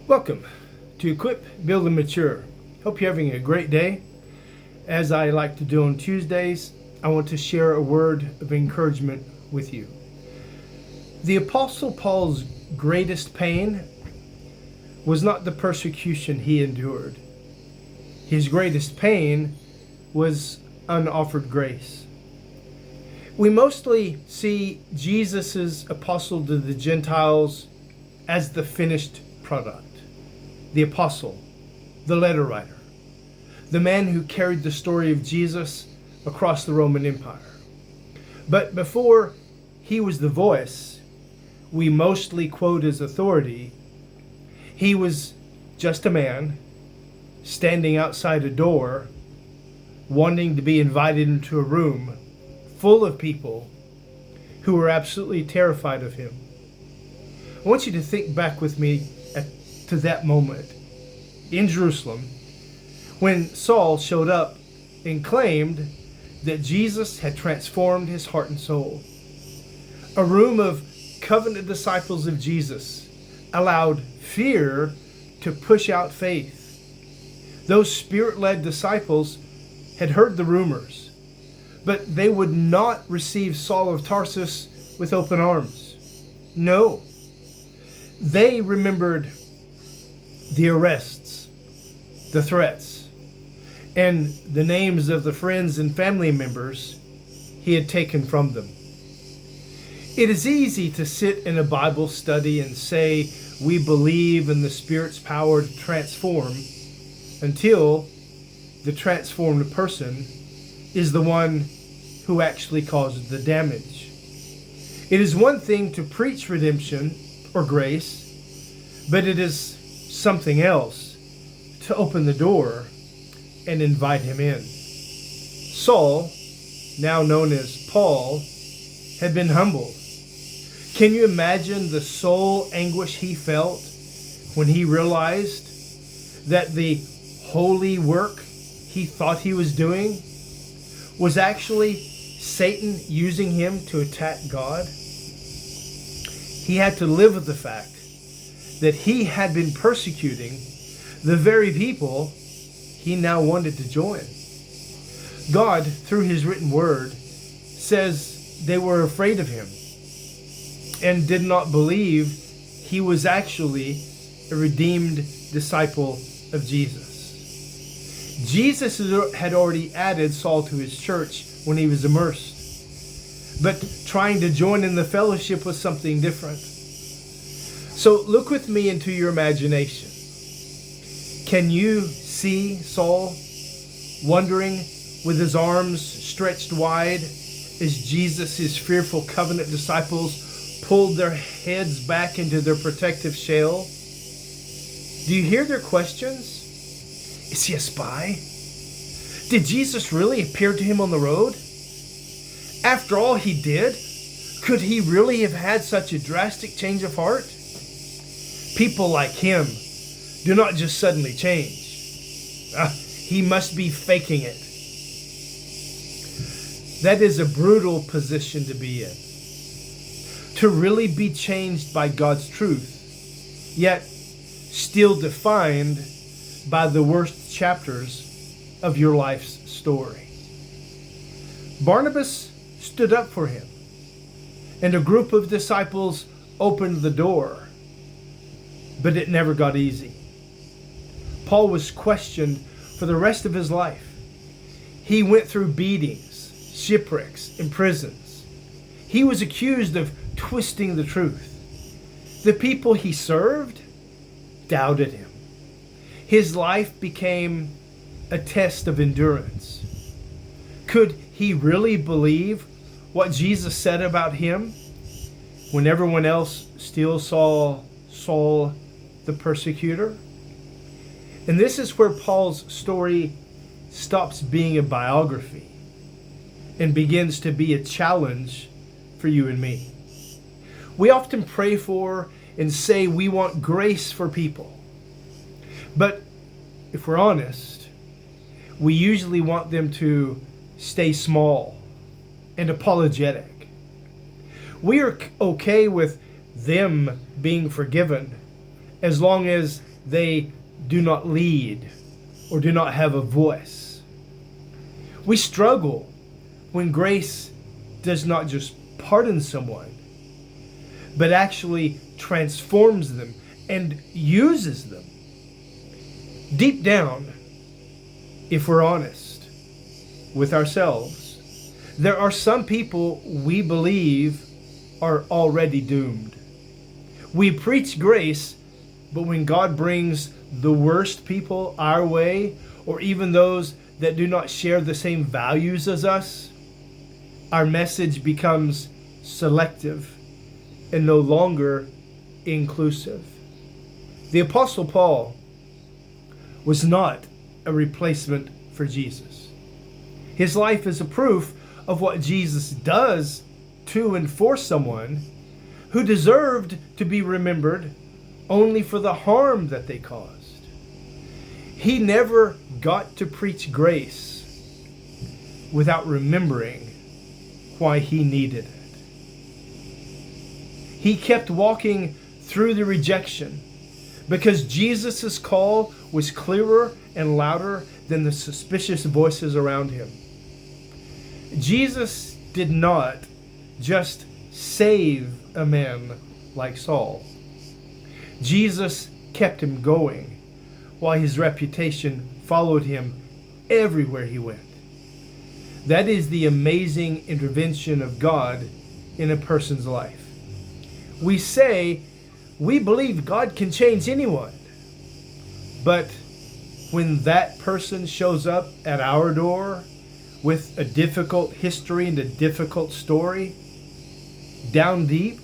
Welcome to Equip, Build, and Mature. Hope you're having a great day. As I like to do on Tuesdays, I want to share a word of encouragement with you. The Apostle Paul's greatest pain was not the persecution he endured. His greatest pain was unoffered grace. We mostly see Jesus' apostle to the Gentiles as the finished product. The apostle, the letter writer, the man who carried the story of Jesus across the Roman Empire. But before he was the voice we mostly quote as authority, he was just a man standing outside a door, wanting to be invited into a room full of people who were absolutely terrified of him. I want you to think back with me to that moment in Jerusalem when Saul showed up and claimed that Jesus had transformed his heart and soul. A room of covenant disciples of Jesus allowed fear to push out faith. Those spirit-led disciples had heard the rumors, but they would not receive Saul of Tarsus with open arms. No. They remembered the arrests, the threats, and the names of the friends and family members he had taken from them. It is easy to sit in a Bible study and say we believe in the Spirit's power to transform until the transformed person is the one who actually causes the damage. It is one thing to preach redemption or grace, but it is something else to open the door and invite him in. Saul, now known as Paul, had been humbled. Can you imagine the soul anguish he felt when he realized that the holy work he thought he was doing was actually Satan using him to attack God? He had to live with the fact that he had been persecuting the very people he now wanted to join. God, through his written word, says they were afraid of him and did not believe he was actually a redeemed disciple of Jesus. Jesus had already added Saul to his church when he was immersed, but trying to join in the fellowship was something different. So look with me into your imagination. Can you see Saul wondering with his arms stretched wide as Jesus' fearful covenant disciples pulled their heads back into their protective shell? Do you hear their questions? Is he a spy? Did Jesus really appear to him on the road? After all he did, could he really have had such a drastic change of heart? People like him do not just suddenly change. He must be faking it. That is a brutal position to be in. To really be changed by God's truth, yet still defined by the worst chapters of your life's story. Barnabas stood up for him, and a group of disciples opened the door. But it never got easy. Paul was questioned for the rest of his life. He went through beatings, shipwrecks, and prisons. He was accused of twisting the truth. The people he served doubted him. His life became a test of endurance. Could he really believe what Jesus said about him when everyone else still saw Saul the persecutor? And this is where Paul's story stops being a biography and begins to be a challenge for you and me. We often pray for and say we want grace for people. But if we're honest, we usually want them to stay small and apologetic. We are okay with them being forgiven as long as they do not lead or do not have a voice. We struggle when grace does not just pardon someone, but actually transforms them and uses them. Deep down, if we're honest with ourselves, there are some people we believe are already doomed. We preach grace, but when God brings the worst people our way, or even those that do not share the same values as us, our message becomes selective and no longer inclusive. The Apostle Paul was not a replacement for Jesus. His life is a proof of what Jesus does to and for someone who deserved to be remembered only for the harm that they caused. He never got to preach grace without remembering why he needed it. He kept walking through the rejection because Jesus' call was clearer and louder than the suspicious voices around him. Jesus did not just save a man like Saul. Jesus kept him going while his reputation followed him everywhere he went. That is the amazing intervention of God in a person's life. We say we believe God can change anyone, but when that person shows up at our door with a difficult history and a difficult story, down deep,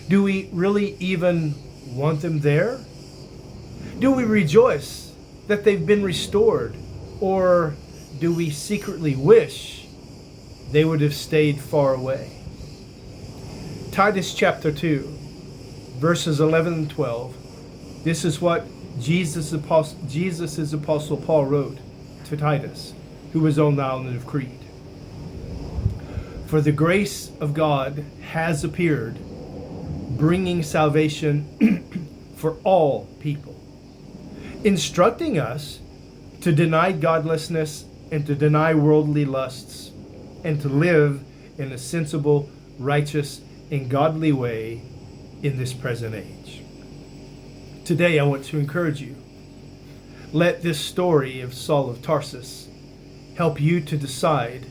do we really even want them there? Do we rejoice that they've been restored, or do we secretly wish they would have stayed far away? Titus chapter 2, verses 11 and 12. This is what Jesus' apostle Paul wrote to Titus, who was on the island of Crete. For the grace of God has appeared, bringing salvation for all people, instructing us to deny godlessness and to deny worldly lusts, and to live in a sensible, righteous, and godly way in this present age. Today I want to encourage you. Let this story of Saul of Tarsus help you to decide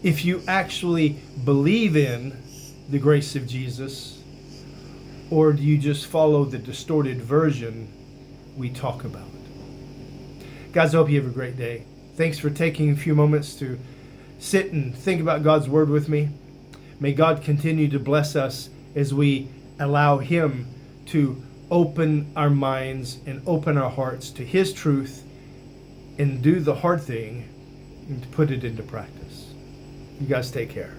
if you actually believe in the grace of Jesus, or do you just follow the distorted version we talk about. Guys, I hope you have a great day. Thanks for taking a few moments to sit and think about God's word with me. May God continue to bless us as we allow Him to open our minds and open our hearts to His truth and do the hard thing and to put it into practice. You guys take care.